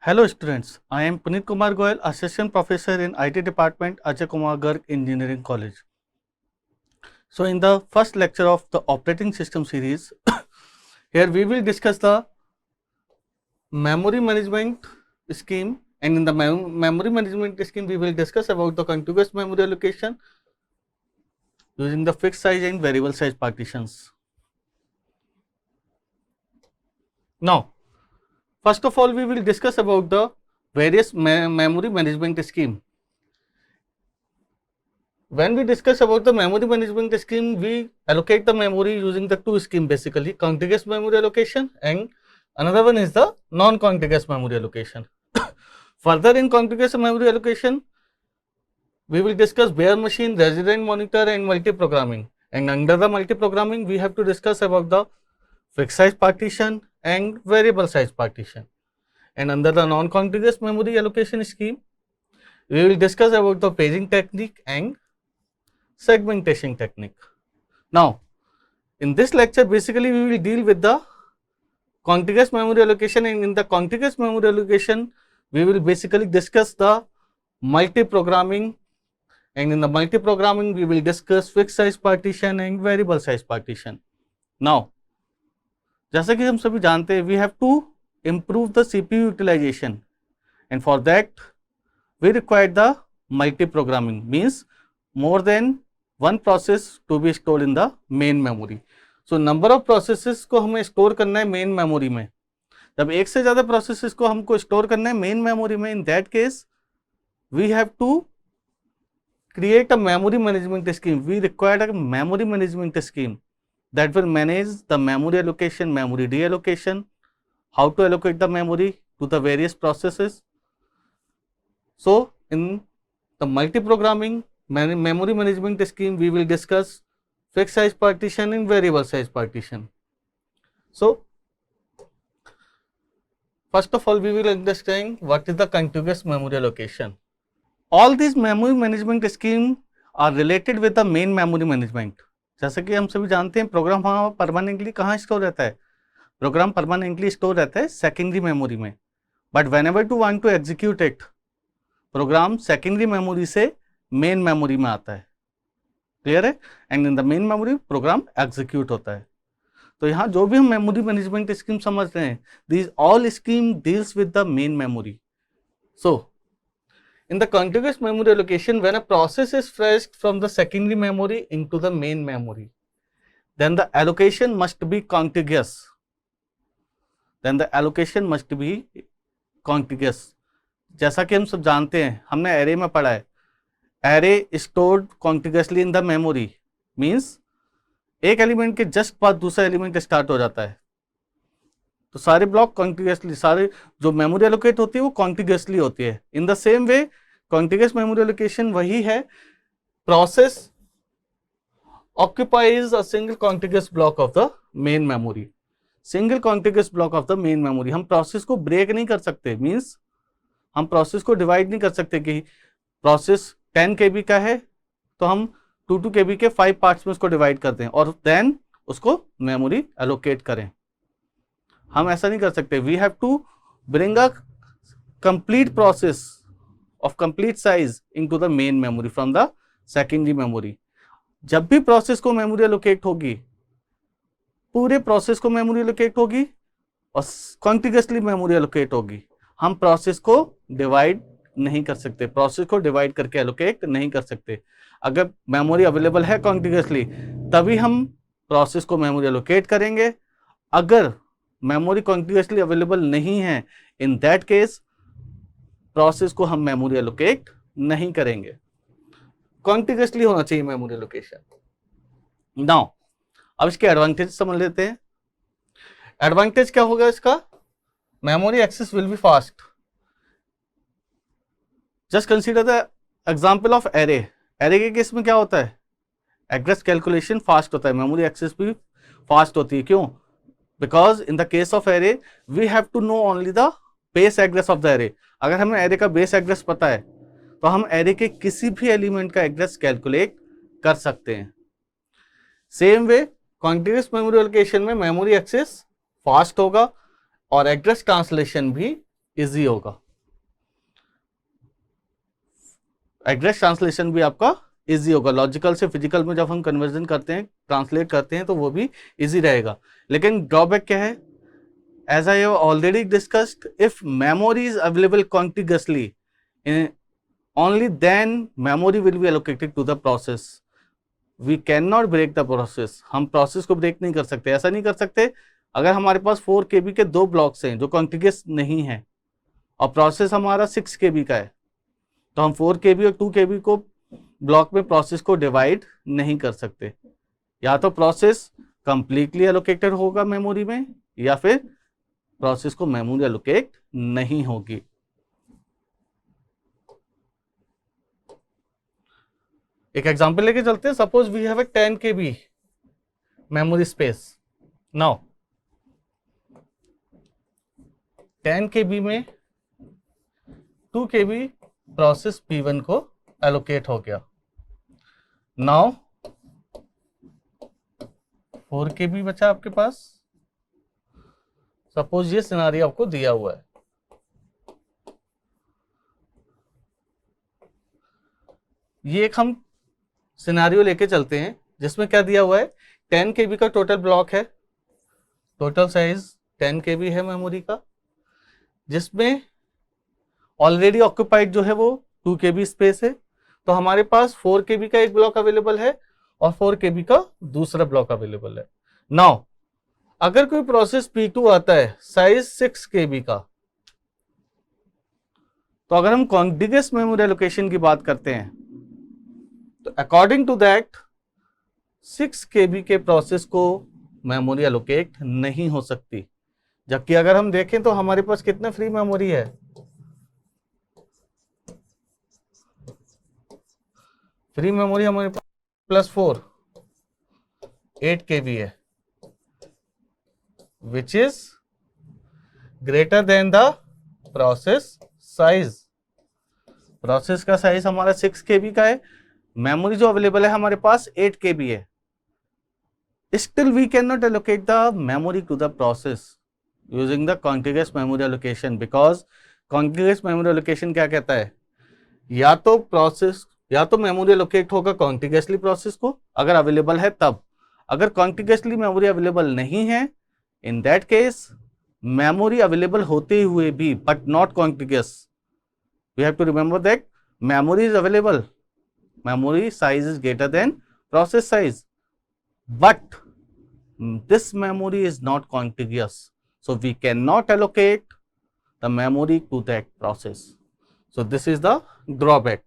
Hello students, I am Puneet Kumar Goyal, Assistant Professor in IT Department, Ajay Kumar Garg Engineering College. So in the first lecture of the operating system series, here we will discuss the memory management scheme, and in the memory management scheme we will discuss about the contiguous memory allocation using the fixed size and variable size partitions. Now, first of all we will discuss about the various memory management scheme. When we discuss about the memory management scheme, we allocate the memory using the two schemes basically, contiguous memory allocation and another one is the non-contiguous memory allocation. Further in contiguous memory allocation, we will discuss bare machine, resident monitor and multi-programming, and under the multi-programming we have to discuss about the fixed size partition and variable size partition. And under the non-contiguous memory allocation scheme, we will discuss about the paging technique and segmentation technique. Now, in this lecture basically we will deal with the contiguous memory allocation, and in the contiguous memory allocation we will basically discuss the multi-programming, and in the multi-programming we will discuss fixed size partition and variable size partition. Now, जैसा कि हम सभी जानते हैं, we have to improve the CPU utilization, and for that we require the multi-programming, means more than one process to be stored in the main memory. So number of processes को हमें store करना है main memory में. जब एक से ज़्यादा processes को हमको स्टोर करना है मेन मेमोरी में, in that case we have to create a memory management scheme. We require a memory management scheme that will manage the memory allocation, memory deallocation, how to allocate the memory to the various processes. So in the multi-programming memory management scheme, we will discuss fixed size partition and variable size partition. So first of all, we will understand what is the contiguous memory allocation. All these memory management scheme are related with the main memory management. जैसे कि हम सभी जानते हैं, programme हमारा permanently कहाँ store रहता है? प्रोग्राम परमानेंटली स्टोर रहता है सेकेंडरी मेमोरी में. But whenever to want to execute it, program secondary memory से मेन मेमोरी में आता है. क्लियर है? And in the main memory program execute होता है. तो यहाँ जो भी हम मेमोरी मैनेजमेंट स्कीम समझ रहे हैं, these all scheme deals with the main memory. So in the contiguous memory allocation, when a process is fetched from the secondary memory into the main memory, then the allocation must be contiguous. जैसा कि हम सब जानते हैं, हमने array में पढ़ा है, array stored contiguously in the memory means एक एलिमेंट के जस्ट बाद दूसरा एलिमेंट स्टार्ट हो जाता है. तो सारे ब्लॉक कॉन्टिग्यूसली, सारे जो मेमोरी एलोकेट होती है वो कॉन्टिग्यूसली होती है. In the same way contiguous memory allocation वही है, process occupies a single contiguous block of the main memory. Single contiguous block of the main memory. हम प्रोसेस को ब्रेक नहीं कर सकते, मीन्स हम प्रोसेस को डिवाइड नहीं कर सकते कि प्रोसेस 10 KB का है तो हम 2 KB के 5 पार्ट्स में उसको डिवाइड करते हैं और देन उसको मेमोरी एलोकेट करें. हम ऐसा नहीं कर सकते. We have to bring a complete process of complete size into the main memory from the secondary memory. जब भी प्रोसेस को मेमोरी एलोकेट होगी, पूरे प्रोसेस को मेमोरी एलोकेट होगी और कॉन्टिग्यूसली मेमोरी एलोकेट होगी. हम प्रोसेस को डिवाइड नहीं कर सकते, प्रोसेस को डिवाइड करके एलोकेट नहीं कर सकते. अगर मेमोरी अवेलेबल है कॉन्टिग्यूसली तभी हम प्रोसेस को मेमोरी एलोकेट करेंगे. अगर मेमोरी कॉन्टिग्यूसली अवेलेबल नहीं है, इन दैट केस प्रोसेस को हम मेमोरी एलोकेट नहीं करेंगे. कॉन्टिग्यूसली होना चाहिए मेमोरी एलोकेशन. नाउ अब इसके एडवांटेज समझ लेते हैं. एडवांटेज क्या होगा इसका? Memory access will be fast. Just consider the example of array. Array के केस में क्या होता है? एड्रेस कैलकुलेशन फास्ट होता है, मेमोरी एक्सेस भी फास्ट होती है. क्यों? Because in the case of array we have to know only the base address of the array. अगर हमें एरे का बेस एड्रेस पता है तो हम एरे के किसी भी एलिमेंट का एड्रेस कैलकुलेट कर सकते हैं. Same way contiguous memory allocation में मेमोरी एक्सेस फास्ट होगा और एड्रेस ट्रांसलेशन भी इजी होगा, एड्रेस ट्रांसलेशन भी आपका इजी होगा। लॉजिकल से फिजिकल में जब हम कन्वर्जन करते हैं, ट्रांसलेट करते हैं, तो वो भी इजी रहेगा। लेकिन ड्रॉबैक क्या है? As I have already discussed, if memory is available contiguously only then memory will be allocated to the process. We cannot break the process. हम प्रोसेस को ब्रेक नहीं कर सकते। ऐसा नहीं कर सकते, अगर हमारे पास 4 KB के 2 ब्लॉक्स हैं जो कॉन्टिग्यूस नहीं है और प्रोसेस हमारा 6 KB का है, तो हम 4 KB और 2 KB को ब्लॉक में प्रोसेस को डिवाइड नहीं कर सकते। या तो प्रोसेस कंप्लीटली एलोकेटेड होगा मेमोरी में, या फिर प्रोसेस को मेमोरी एलोकेट नहीं होगी। एक एग्जांपल लेके चलते हैं। Suppose we have a 10 KB memory space. Now 10 KB में 2 KB प्रोसेस P1 को एलोकेट हो गया। नाउ 4 KB बचा आपके पास। सपोज ये सिनारियो आपको दिया हुआ है, ये एक हम सिनारियो लेके चलते हैं जिसमें क्या दिया हुआ है, 10 KB का टोटल ब्लॉक है, टोटल साइज 10 KB है मेमोरी का, जिसमें ऑलरेडी ऑक्यूपाइड जो है वो 2 KB स्पेस है। तो हमारे पास 4 KB का एक ब्लॉक अवेलेबल है और 4 KB का दूसरा ब्लॉक अवेलेबल है। नाउ अगर कोई प्रोसेस P2 आता है साइज 6 KB का, तो अगर हम कॉन्टिग्यूअस मेमोरी एलोकेशन की बात करते हैं, तो अकॉर्डिंग टू दैट 6 KB के प्रोसेस को मेमोरी एलोकेट नहीं हो सकती। जबकि अगर हम देखें तो हमारे पास कितना फ्री मेमोरी है, फ्री मेमोरी हमारे पास +4 8 KB है, which is greater than the process size. Process का साइज हमारा 6 KB का है, मेमोरी जो अवेलेबल है हमारे पास 8 KB है। Still we can not allocate the memory to the process using the contiguous memory allocation, because contiguous memory allocation क्या कहता है, या तो मेमोरी एलोकेट होगा कॉन्टिग्यूअसली प्रोसेस को अगर अवेलेबल है तब। अगर कॉन्टिग्यूअसली मेमोरी अवेलेबल नहीं है, in that case memory available होते हुए भी but not contiguous, we have to remember that memory is available, memory size is greater than process size, but this memory is not contiguous, so we cannot allocate the memory to that process. So this is the drawback,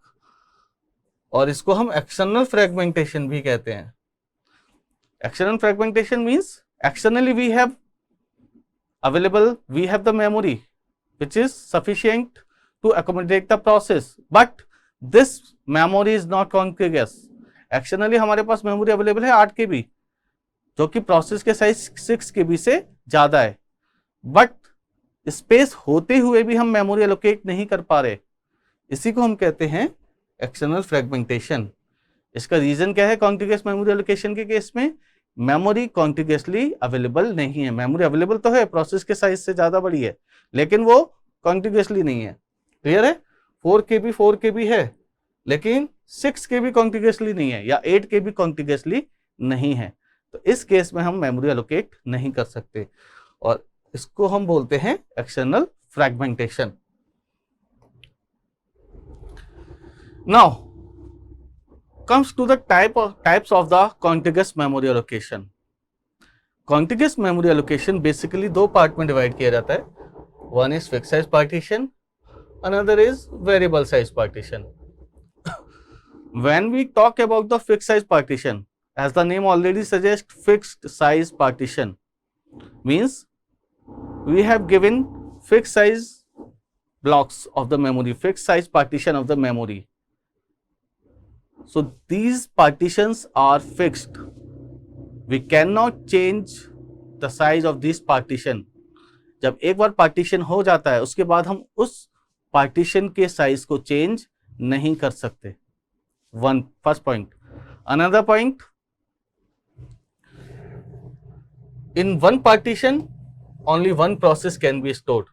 और इसको हम external fragmentation भी कहते हैं। External fragmentation means externally we have the memory which is sufficient to accommodate the process, but this memory is not contiguous. Externally हमारे पास memory available है 8 KB, जो कि प्रोसेस के साइज 6 KB से ज्यादा है, बट स्पेस होते हुए भी हम मेमोरी एलोकेट नहीं कर पा रहे। इसी को हम कहते हैं एक्सटर्नल फ्रेगमेंटेशन। इसका रीजन क्या है? कॉन्टिग्यूअस मेमोरी एलोकेशन के केस में मेमोरी कॉन्टिग्यूअसली अवेलेबल नहीं है। मेमोरी अवेलेबल तो है, प्रोसेस के साइज से ज्यादा बड़ी है, लेकिन वो कॉन्टिग्यूअसली नहीं है। क्लियर है? 4 KB है, लेकिन 6 KB कॉन्टिग्यूअसली नहीं है, या 8 KB कॉन्टिग्यूअसली नहीं है। तो इस केस में हम मेमोरी एलोकेट नहीं कर सकते, और इसको हम बोलते हैं external fragmentation. Now comes to the types of the contiguous memory allocation. Contiguous memory allocation basically 2 part में डिवाइड किया जाता है। One is fixed size partition, another is variable size partition. When we talk about the fixed size partition, as the name already suggests, fixed size partition means we have given fixed size blocks of the memory, fixed size partition of the memory. So these partitions are fixed. We cannot change the size of this partition. जब एक बार partition हो जाता है, उसके बाद हम उस partition के साइज को चेंज नहीं कर सकते। First point. Another point, in one partition only one process can be stored.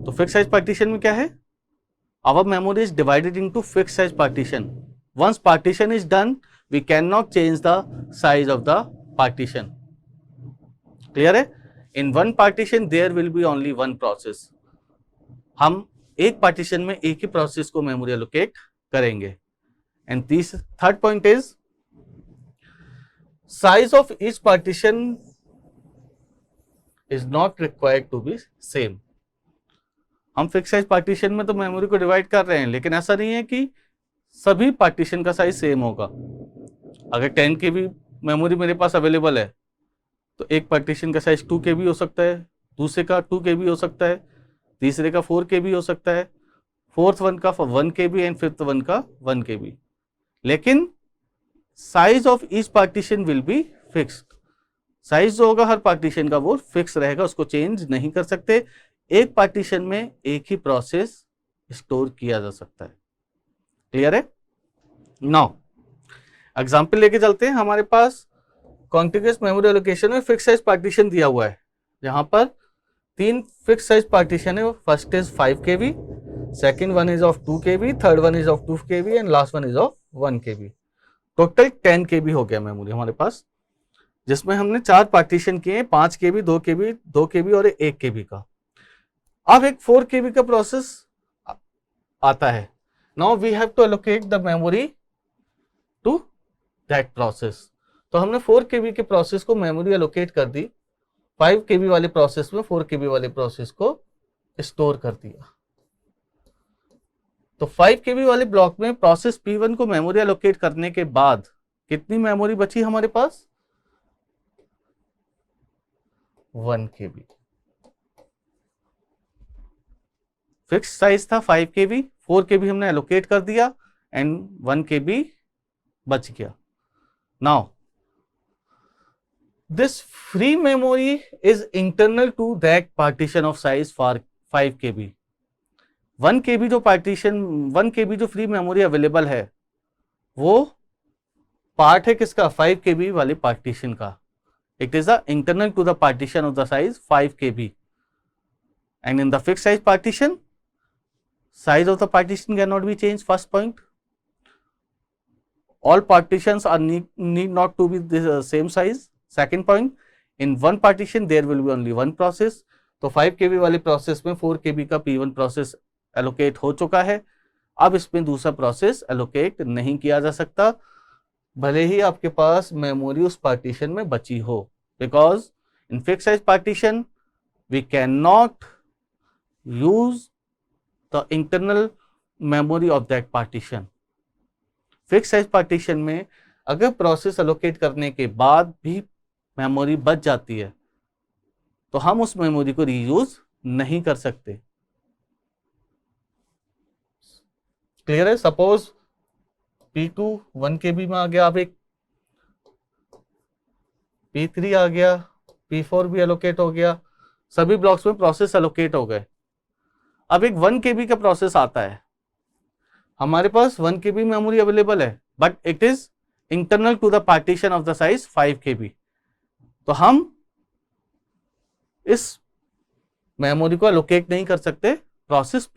तो फिक्स साइज पार्टीशन में क्या है, our memory is divided into fix size partition. Once partition is done we can not change the size of the partition. Clear है? In one partition there will be only one process. हम एक partition में एक ही process को memory allocate करेंगे. And third point is size of each partition is not required to be same. हम fix size partition में तो मेमोरी को डिवाइड कर रहे हैं, लेकिन ऐसा नहीं है कि सभी पार्टीशन का साइज सेम होगा. अगर 10 KB मेमोरी मेरे पास अवेलेबल है तो एक पार्टीशन का साइज 2 KB हो सकता है, दूसरे का 2 KB हो सकता है, तीसरे का 4 KB हो सकता है, फोर्थ वन का 1 KB एंड फिफ्थ वन का 1 KB. लेकिन size of each partition will be fixed. Size जो होगा हर पार्टीशन का वो फिक्स रहेगा, उसको चेंज नहीं कर सकते. एक पार्टीशन में एक ही प्रोसेस स्टोर किया जा सकता है. क्लियर है? नाउ एग्जांपल लेके चलते हैं. हमारे पास कॉन्टिग्यूअस मेमोरी एलोकेशन में फिक्स साइज पार्टीशन दिया हुआ है. यहाँ पर 3 फिक्स साइज पार्टीशन है. First is 5 KB, second one is of 2 KB, third one is of 2 KB and last one is of 1 KB. Total 10 KB हो गया मेमोरी हमारे पास, जिसमें हमने 4 पार्टीशन किए हैं, 5 KB, 2 KB, 2 KB और 1 KB का. अब एक 4 KB का प्रोसेस आता है. Now we have to allocate the memory to that process. तो हमने 4 KB के प्रोसेस को मेमोरी एलोकेट कर दी, 5 KB वाले प्रोसेस में 4 KB वाले प्रोसेस को स्टोर कर दिया. तो 5 KB वाले ब्लॉक में प्रोसेस P1 को मेमोरी एलोकेट करने के बाद कितनी मेमोरी बची हमारे पास? 1 KB. फिक्स साइज था 5 KB, 4 KB हमने एलोकेट कर दिया एंड 1 KB बच गया. Now this free memory is internal to that partition of size for 5 KB. 1 KB जो पार्टीशन 1 KB जो फ्री मेमोरी अवेलेबल है वो पार्ट है किसका? 5 KB वाले पार्टीशन का. It is the internal to the partition of the size 5 KB. And in the fix size partition size of the partition cannot be changed. First point, all partitions are need not to be the same size. Second point, in one partition there will be only one process. तो 5 KB वाले process में 4 KB का P1 process allocate हो चुका है. अब इसमें दूसरा प्रोसेस एलोकेट नहीं किया जा सकता, भले ही आपके पास मेमोरी उस पार्टीशन में बची हो. Because in fix size partition we can not use the internal memory of that partition. Fix size partition में अगर प्रोसेस एलोकेट करने के बाद भी मेमोरी बच जाती है तो हम उस मेमोरी को रीयूज नहीं कर सकते. क्लियर है? सपोज P2 1 KB में आ गया, अब एक P3 आ गया, P4 भी एलोकेट हो गया, सभी ब्लॉक्स में प्रोसेस एलोकेट हो गए. अब एक 1 KB का प्रोसेस आता है, हमारे पास 1 KB मेमोरी अवेलेबल है but it is internal to the partition of the size 5 KB. तो हम इस मेमोरी को एलोकेट नहीं कर सकते प्रोसेस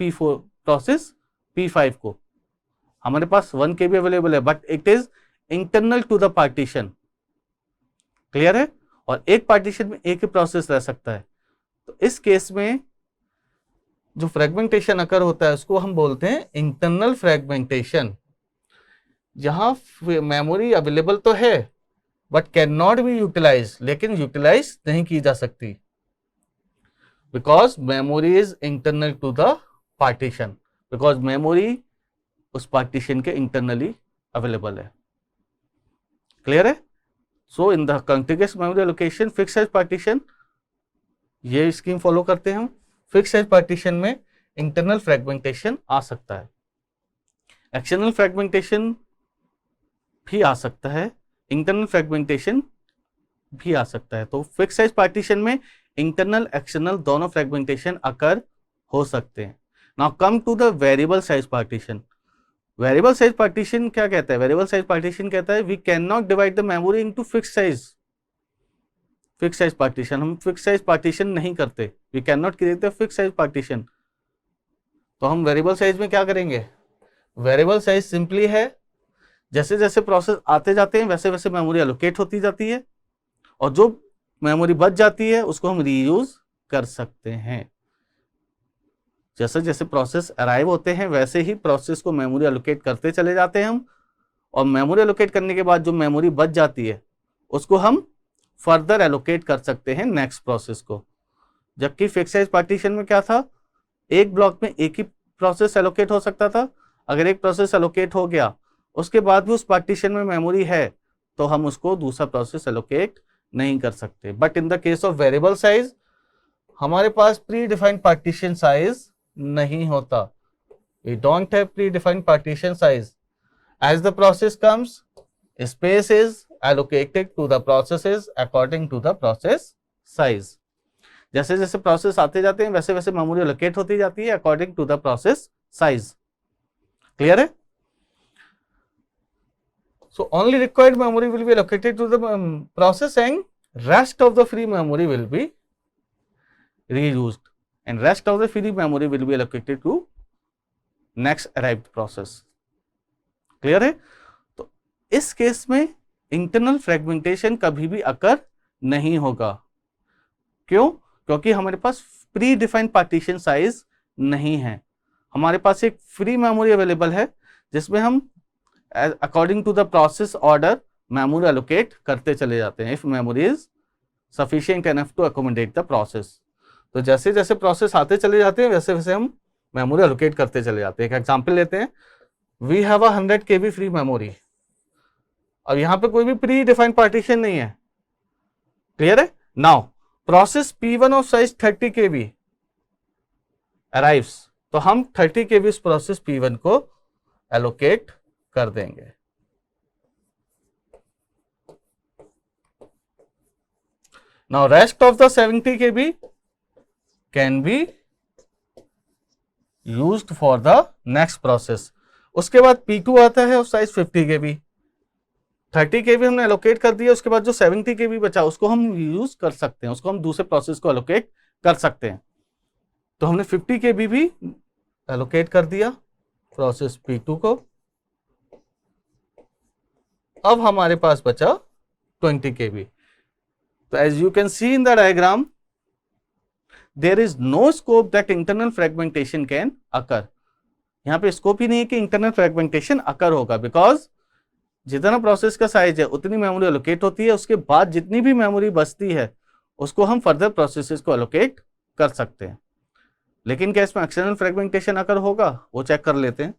P5 को. हमारे पास 1 KB अवेलेबल है but it is internal to the partition. Clear है? और एक पार्टीशन में एक ही प्रोसेस रह सकता है. तो इस केस में जो फ्रेगमेंटेशन अकर होता है उसको हम बोलते हैं इंटरनल फ्रेगमेंटेशन. जहां मेमोरी अवेलेबल तो है but can not be utilize, लेकिन यूटिलाइज नहीं की जा सकती because memory is internal to the partition, because memory उस पार्टीशन के इंटरनली अवेलेबल है. क्लियर है? So in the contiguous memory allocation fix size partition ये स्कीम फॉलो करते हैं हम. फिक्स साइज पार्टीशन में इंटरनल फ्रेगमेंटेशन आ सकता है, एक्सटर्नल फ्रेगमेंटेशन भी आ सकता है, इंटरनल फ्रेगमेंटेशन भी आ सकता है. तो फिक्स साइज पार्टीशन में इंटरनल एक्सटर्नल दोनों फ्रेगमेंटेशन अकर हो सकते हैं. Now come to the variable size partition. Variable size partition क्या कहता है? वेरिएबल साइज पार्टीशन कहता है we can not divide the memory into fix size. Fix size partition हम फिक्स साइज पार्टीशन नहीं करते. We can not create the fix size partition. तो हम वेरिएबल साइज में क्या करेंगे, वेरिएबल साइज सिंपली है जैसे जैसे प्रोसेस आते जाते हैं वैसे वैसे मेमोरी एलोकेट होती जाती है, और जो मेमोरी बच जाती है उसको हम रीयूज कर सकते हैं। जैसे जैसे प्रोसेस अराइव होते हैं वैसे ही प्रोसेस को मेमोरी एलोकेट करते चले जाते हैं हम, और मेमोरी एलोकेट करने के बाद जो मेमोरी बच जाती है उसको हम फर्दर एलोकेट कर सकते हैं नेक्स्ट प्रोसेस को। जबकि फिक्स साइज पार्टीशन में क्या था, एक ब्लॉक में एक ही प्रोसेस एलोकेट हो सकता था। अगर एक प्रोसेस एलोकेट हो गया उसके बाद भी उस पार्टीशन में मेमोरी है तो हम उसको दूसरा प्रोसेस एलोकेट नहीं कर सकते। But in the case of variable size हमारे पास प्री डिफाइंड पार्टीशन साइज नहीं होता। We don't have predefined partition size. As the process comes, space is allocated to the processes according to the process size। जैसे जैसे process आते जाते हैं वैसे वैसे मेमोरी एलोकेट होती जाती है according to the process size. Clear है? So only required memory will be allocated to the process and rest of the free memory will be reused, and rest of the free memory will be allocated to next arrived process। Clear है? तो इस case में internal fragmentation कभी भी अकर नहीं होगा। क्यों? क्योंकि हमारे पास प्री डिफाइंड पार्टीशन साइज नहीं है, हमारे पास एक फ्री मेमोरी अवेलेबल है जिसमें हम according to the process order memory allocate करते चले जाते हैं, if memory is sufficient enough to accommodate the process. तो जैसे जैसे प्रोसेस आते चले जाते हैं वैसे वैसे हम मेमोरी एलोकेट करते चले जाते हैं। एक एग्जांपल लेते हैं, we have a 100 KB free memory, और यहां पे कोई भी प्री डिफाइंड पार्टीशन नहीं है। क्लियर है? Now process P1 of size 30 KB arrives, तो हम 30 KB इस प्रोसेस P1 को एलोकेट कर देंगे। Now rest of the 70 KB can be used for the next process. उसके बाद P2 आता है ऑफ साइज 50 KB, 30 KB हमने एलोकेट कर दिया, उसके बाद जो 70 KB बचा उसको हम यूज कर सकते हैं, उसको हम दूसरे प्रोसेस को एलोकेट कर सकते हैं। तो हमने 50 KB भी एलोकेट कर दिया प्रोसेस P2 को। अब हमारे पास बचा 20 KB। तो as you can see in the diagram there is no scope that internal fragmentation can occur. यहाँ पे स्कोप ही नहीं है कि इंटरनल फ्रेगमेंटेशन अकर होगा, बिकॉज जितना प्रोसेस का साइज है उतनी मेमोरी एलोकेट होती है, उसके बाद जितनी भी मेमोरी बचती है उसको हम फर्दर प्रोसेसेस को एलोकेट कर सकते हैं। लेकिन क्या इसमें एक्सटर्नल फ्रेगमेंटेशन अकर होगा, वो चेक कर लेते हैं।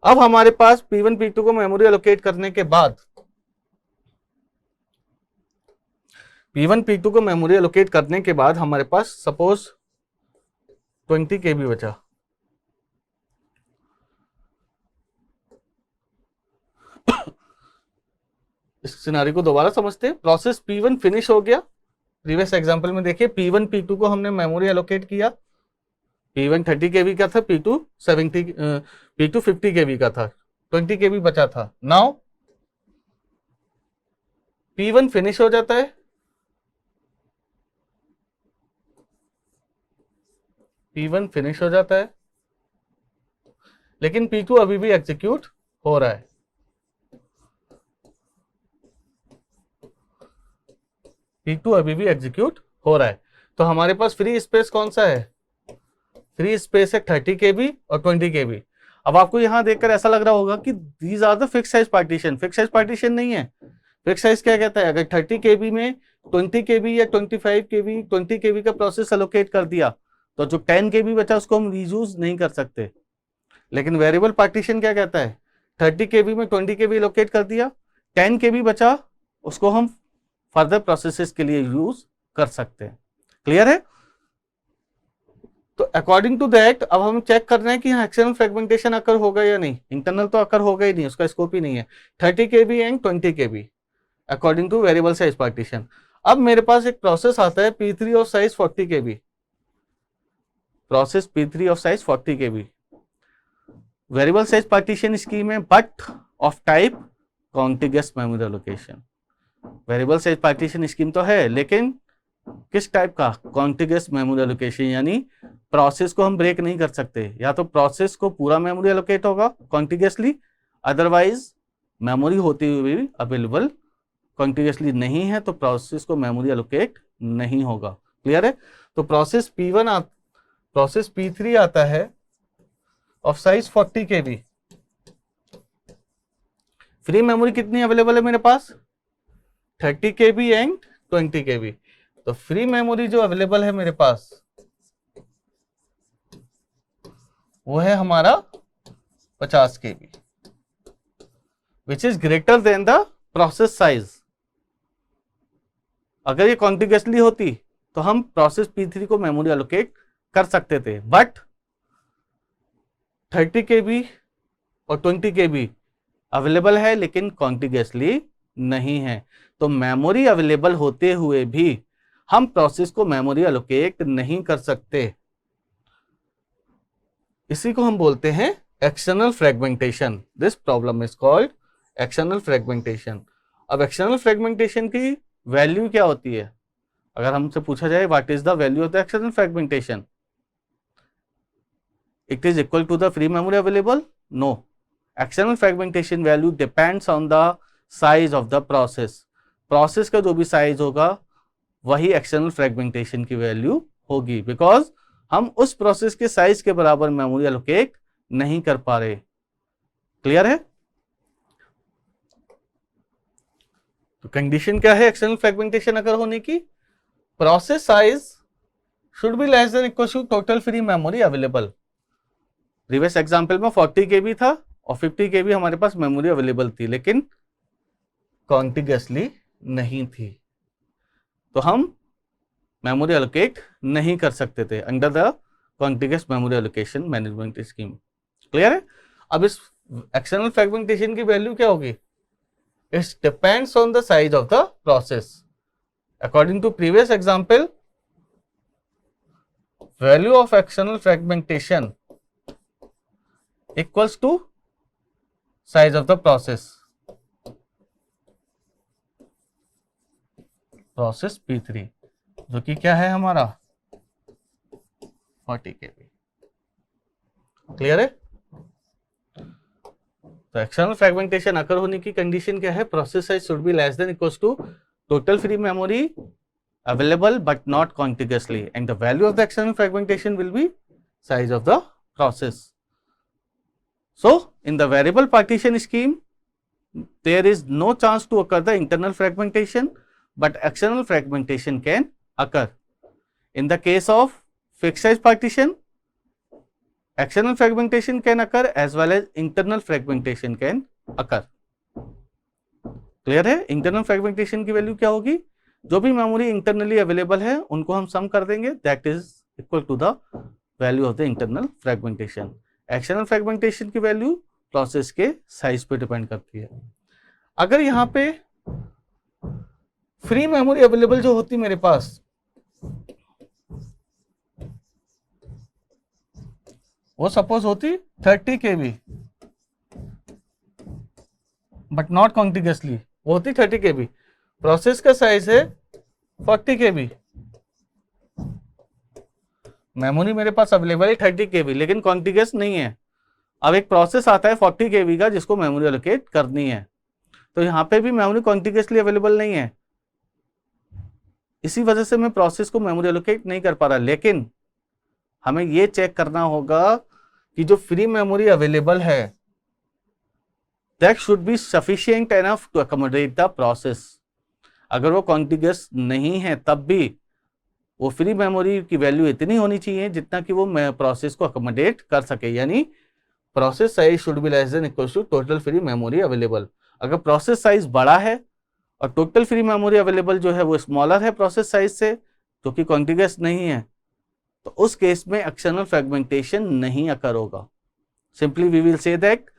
अब हमारे पास P1 P2 को मेमोरी एलोकेट करने के बाद P1 P2 को मेमोरी एलोकेट करने के बाद हमारे पास सपोज 20 KB बचा। इस सिनारी को दोबारा समझते हैं। प्रोसेस P1 फिनिश हो गया, प्रीवियस एग्जांपल में देखिए P1 P2 को हमने मेमोरी एलोकेट किया। P1 30 KB का था, P2 50 KB का था, 20 KB बचा था। नाउ P1 फिनिश हो जाता है, P1 फिनिश हो जाता है, लेकिन P2 अभी भी एग्जीक्यूट हो रहा है। P2 अभी भी एग्जीक्यूट हो रहा है। तो हमारे पास फ्री स्पेस कौन सा है? फ्री स्पेस है 30 KB और 20 KB। अब आपको यहां देखकर ऐसा लग रहा होगा कि these are the fix size partition. Fix size partition नहीं है। फिक्स साइज क्या कहता है? अगर 30 KB में 20 KB या 25 KB 20 KB का प्रोसेस एलोकेट कर दिया तो जो 10 KB बचा उसको हम रीयूज नहीं कर सकते। लेकिन वेरिएबल पार्टीशन क्या कहता है? 30 KB में 20 KB एलोकेट कर दिया, 10 KB बचा उसको हम फर्दर प्रोसेसेस के लिए यूज कर सकते हैं। क्लियर है? तो अकॉर्डिंग टू दैट अब हम चेक कर रहे हैं कि यहाँ एक्सटर्नल फ्रेगमेंटेशन अकर होगा या नहीं। इंटरनल तो अकर होगा ही नहीं, उसका स्कोप ही नहीं है। 30 KB and 20 KB according to variable size partition. अब मेरे पास एक प्रोसेस आता है P3 of size 40 KB, process P3 of size 40 KB, variable size partition scheme है but of type contiguous memory allocation. Variable size partition scheme तो है लेकिन किस टाइप का? कॉन्टिग्यूअस मेमोरी एलोकेशन, यानी प्रोसेस को हम ब्रेक नहीं कर सकते, या तो प्रोसेस को पूरा मेमोरी एलोकेट होगा कॉन्टिग्यूअसली, अदरवाइज मेमोरी होती हुई भी अवेलेबल कॉन्टिग्यूअसली नहीं है तो प्रोसेस को मेमोरी एलोकेट नहीं होगा। क्लियर है? तो प्रोसेस प्रोसेस P3 आता है of size 40 KB। Free memory कितनी अवेलेबल है मेरे पास? 30 KB एंड 20 KB। तो फ्री मेमोरी जो अवेलेबल है मेरे पास वो है हमारा 50 KB, which is greater than the process size. अगर ये कॉन्टिग्यूअसली होती तो हम प्रोसेस P3 को मेमोरी एलोकेट कर सकते थे, बट 30 KB और 20 KB अवेलेबल है लेकिन कॉन्टिग्यूअसली नहीं है। तो मेमोरी अवेलेबल होते हुए भी हम प्रोसेस को मेमोरी एलोकेट नहीं कर सकते। इसी को हम बोलते हैं external fragmentation. This problem is called external fragmentation. अब एक्सटर्नल फ्रेगमेंटेशन की वैल्यू क्या होती है? अगर हमसे पूछा जाए what is the value of the external fragmentation, it is equal to the free memory available? No, external fragmentation value depends on the size of the process. Process का जो भी साइज होगा वही एक्सटर्नल फ्रेगमेंटेशन की value होगी, because हम उस process के साइज के बराबर मेमोरी एलोकेट नहीं कर पा रहे। क्लियर है? तो कंडीशन क्या है एक्सटर्नल फ्रेगमेंटेशन अगर होने की? Process size should be less than equal to total free memory available. Previous example में 40 KB था और 50 KB हमारे पास मेमोरी अवेलेबल थी लेकिन कॉन्टिग्यूअसली नहीं थी, तो हम मेमोरी एलोकेट नहीं कर सकते थे under the contiguous memory allocation management scheme. Clear है? अब इस एक्सटर्नल फ्रेगमेंटेशन की वैल्यू क्या होगी? It depends on the size of the process. According to previous example, value of external fragmentation equals to size of the process P3, जो कि क्या है हमारा 40 KB। क्लियर है? तो एक्सटर्नल फ्रेगमेंटेशन अकर होने की कंडीशन क्या है? Process size should be less than equals to total free memory available but not contiguously, and the value of the external fragmentation will be size of the process. So in the variable partition scheme there is no chance to occur the internal fragmentation, but external fragmentation can occur. In the case of fixed size partition, external fragmentation can occur as well as internal fragmentation can occur. Clear है? Internal fragmentation की value क्या होगी? जो भी memory internally available है उनको हम sum कर देंगे, that is equal to the value of the internal fragmentation. External fragmentation की वैल्यू प्रोसेस के साइज पे डिपेंड करती है। अगर यहाँ पे फ्री मेमोरी अवेलेबल जो होती मेरे पास, वो सपोज होती 30 KB बट नॉट कॉन्टिग्यूअसली, वो होती 30 KB। प्रोसेस का साइज है 40 KB, मेमोरी मेरे पास अवेलेबल है 30 KB लेकिन कॉन्टिग्यूअस नहीं है। अब एक प्रोसेस आता है 40 KB का जिसको मेमोरी एलोकेट करनी है, तो यहाँ पे भी मेमोरी कॉन्टिग्यूअसली अवेलेबल नहीं है, इसी वजह से मैं प्रोसेस को मेमोरी एलोकेट नहीं कर पा रहा। लेकिन हमें ये चेक करना होगा कि जो फ्री मेमोरी अवेलेबल है that should be sufficient enough to accommodate the process. अगर वो कॉन्टिग्यूअस नहीं है तब भी वो फ्री मेमोरी की वैल्यू इतनी होनी चाहिए जितना कि वो प्रोसेस को अकोमोडेट कर सके, यानी process size should be less than equal to total free memory available. अगर प्रोसेस साइज बड़ा है और टोटल फ्री मेमोरी अवेलेबल जो है वो स्मॉलर है प्रोसेस साइज से, जो कि कॉन्टिग्यूअस नहीं है, तो उस केस में एक्सटर्नल फ्रेगमेंटेशन नहीं अकर होगा। Simply we will say that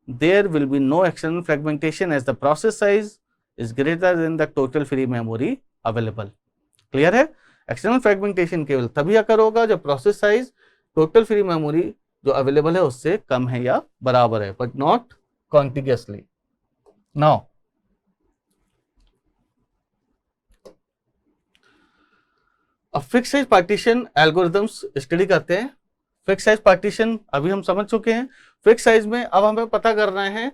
there will be no external fragmentation as the process size is greater than the total free memory available. Clear है? एक्सटर्नल फ्रेगमेंटेशन केवल तभी अकर होगा जब process size total free memory जो available है उससे कम है या बराबर है, बट नॉट कॉन्टिग्यूअसली। नाउ अब fix size partition algorithms study करते हैं। फिक्स साइज पार्टीशन अभी हम समझ चुके हैं। फिक्स साइज में अब हमें पता करना है,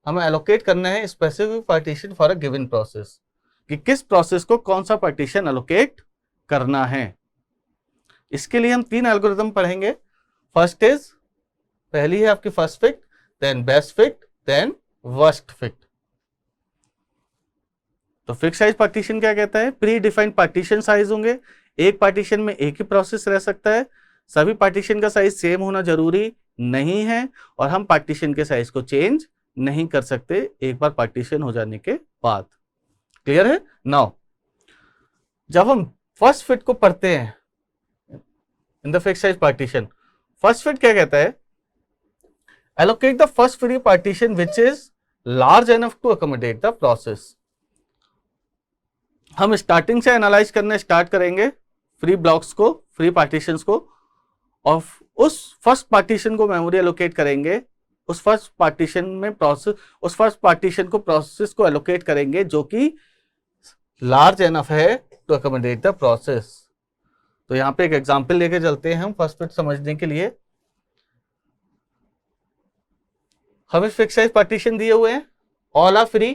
हमें एलोकेट करना है specific partition for a given process, कि किस प्रोसेस को कौन सा पार्टीशन एलोकेट करना है। इसके लिए हम 3 एल्गोरिथम पढ़ेंगे। फर्स्ट इज, पहली है आपकी first fit, then best fit, then worst fit. तो फिक्स साइज पार्टीशन क्या कहता है? प्री डिफाइंड पार्टीशन साइज होंगे। एक पार्टीशन में एक ही प्रोसेस रह सकता है। सभी पार्टीशन का साइज सेम होना जरूरी नहीं है, और हम पार्टीशन के साइज को चेंज नहीं कर सकते एक बार पार्टीशन हो जाने के बाद। क्लियर है? नाउ जब हम फर्स्ट फिट को पढ़ते हैं in the fix size partition, first fit क्या कहता है? Allocate the first free partition which is large enough to accommodate the process. हम स्टार्टिंग से एनालाइज करने स्टार्ट करेंगे फ्री ब्लॉक्स को, फ्री पार्टीशंस को, और उस फर्स्ट पार्टीशन को मेमोरी एलोकेट करेंगे। उस फर्स्ट पार्टीशन में प्रोसेस, उस फर्स्ट पार्टीशन को प्रोसेस को एलोकेट करेंगे जो कि लार्ज एनफ है टू अकोमोडेट द प्रोसेस। तो यहां पे एक एग्जांपल लेके चलते हैं हम फर्स्ट फिट समझने के लिए। हमें फिक्स साइज पार्टीशन दिए हुए हैं, all are free.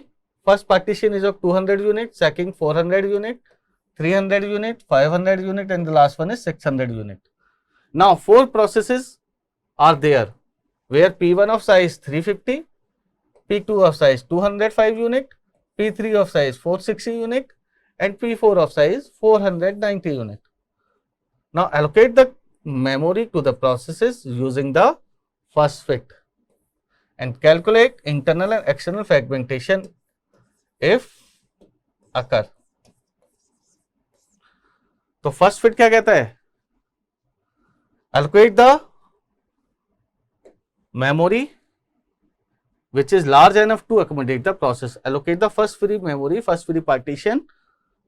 First partition is of 200 unit, second 400 unit, 300 unit, 500 unit, and the last one is 600 unit. Now 4 processes are there where P1 of size 350, P2 of size 205 unit, P3 of size 460 unit, and P4 of size 490 unit. Now allocate the memory to the processes using the first fit and calculate internal and external fragmentation if occur. तो first fit क्या कहता है? allocate the memory which is large enough to accommodate the process. Allocate the first free memory, first free partition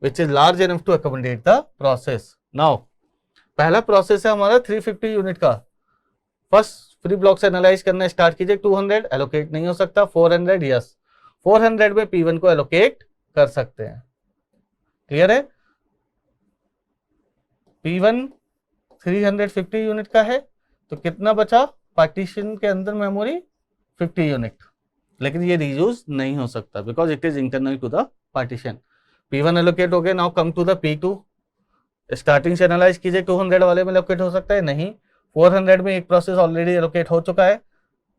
which is large enough to accommodate the process. Now पहला process है हमारा 350 unit का। First free block से analyse करना start कीजिए। 200 allocate नहीं हो सकता, 400 यस, 400 में P1 को एलोकेट कर सकते हैं। क्लियर है? P1 350 यूनिट का है, तो कितना बचा पार्टीशन के अंदर मेमोरी? 50 यूनिट। लेकिन ये रीयूज नहीं हो सकता because it is internal to the partition. P1 allocate हो गया। Now come to the P2। Starting से एनालाइज कीजिए, 200 वाले में एलोकेट हो सकता है? नहीं। 400 में एक प्रोसेस ऑलरेडी एलोकेट हो चुका है।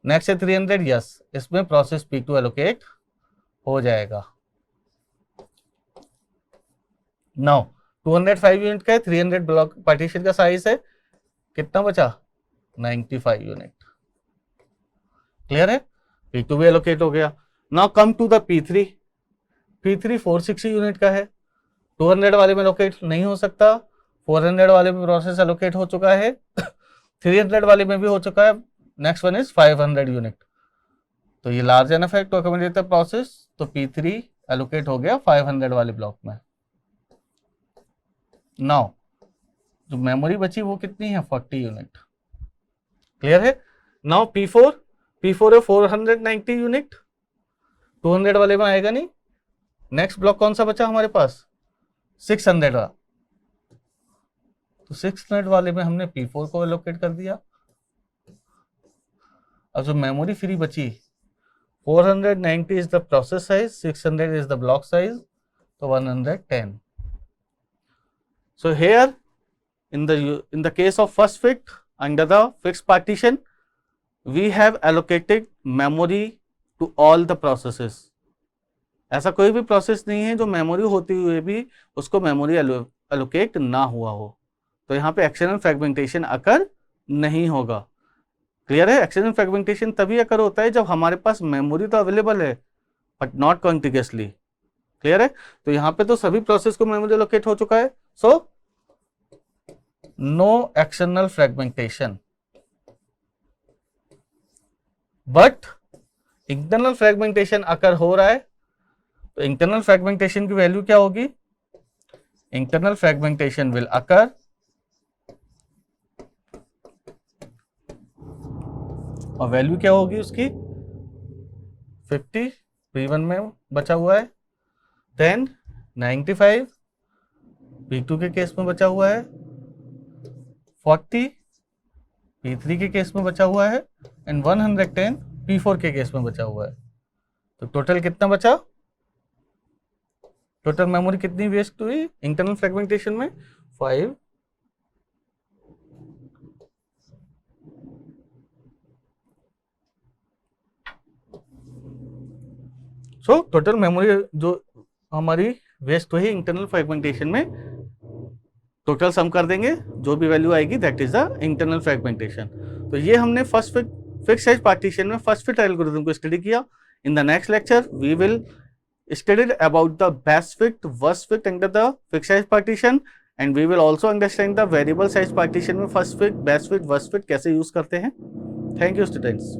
नेक्स्ट है 300, यस, इसमें प्रोसेस P2 एलोकेट हो जाएगा। नाउ 205 यूनिट का है, 300 ब्लॉक पार्टीशन का साइज है, कितना बचा? 95 यूनिट। क्लियर है? P2 भी एलोकेट हो गया। Now come to the P3। P3 460 unit का है, 200 वाले में एलोकेट नहीं हो सकता, 400 वाले में प्रोसेस एलोकेट हो चुका है, 300 वाले में भी हो चुका है। Next one is 500 unit. तो ये लार्ज एनफ है टू अकोमोडेट द प्रोसेस, तो P3 एलोकेट हो गया 500 वाले ब्लॉक में। नाउ जो मेमोरी बची वो कितनी है? 40 यूनिट। क्लियर है? नाउ P4 है 490 यूनिट, 200 वाले में आएगा नहीं। नेक्स्ट ब्लॉक कौन सा बचा हमारे पास? 600 का। तो 600 वाले में हमने P4 को एलोकेट कर दिया। अब जो मेमोरी फ्री बची, 490 is the process size, 600 is the block size, तो 110। So here in the case of first fit under the fixed partition, we have allocated memory to all the processes. ऐसा कोई भी process नहीं है जो memory होते हुए भी उसको मेमोरी एलोकेट ना हुआ हो, तो यहाँ पे एक्सटर्नल फ्रेगमेंटेशन अकर नहीं होगा। क्लियर है? एक्सटर्नल फ्रेगमेंटेशन तभी अकर होता है जब हमारे पास मेमोरी तो अवेलेबल है बट नॉट कॉन्टिग्यूअसली। क्लियर है? तो यहाँ पे तो सभी प्रोसेस को मेमोरी एलोकेट हो चुका है, so no external fragmentation. But internal fragmentation occur हो रहा है, तो इंटरनल फ्रेगमेंटेशन की वैल्यू क्या होगी? इंटरनल फ्रेगमेंटेशन विल अकर और वैल्यू क्या होगी उसकी? 50 P1 में बचा हुआ है, देन 95 P2 के केस में बचा हुआ है 40, P3 के केस में बचा हुआ है एंड 110 P4 के केस में बचा हुआ है। तो टोटल कितना बचा, टोटल मेमोरी कितनी वेस्ट हुई इंटरनल फ्रेगमेंटेशन में 5। सो टोटल मेमोरी जो हमारी वेस्ट हुई इंटरनल फ्रेगमेंटेशन में, टोटल सम कर देंगे, जो भी वैल्यू आएगी that is the internal fragmentation. तो ये हमने फर्स्ट फिक्स साइज पार्टीशन में फर्स्ट फिट एल्गोरिथम को स्टडी किया। In the next lecture we will studied about the best fit, worst fit under the fixed size partition, and we will also understand the variable size partition में first fit, best fit, worst fit कैसे use करते हैं। Thank you students.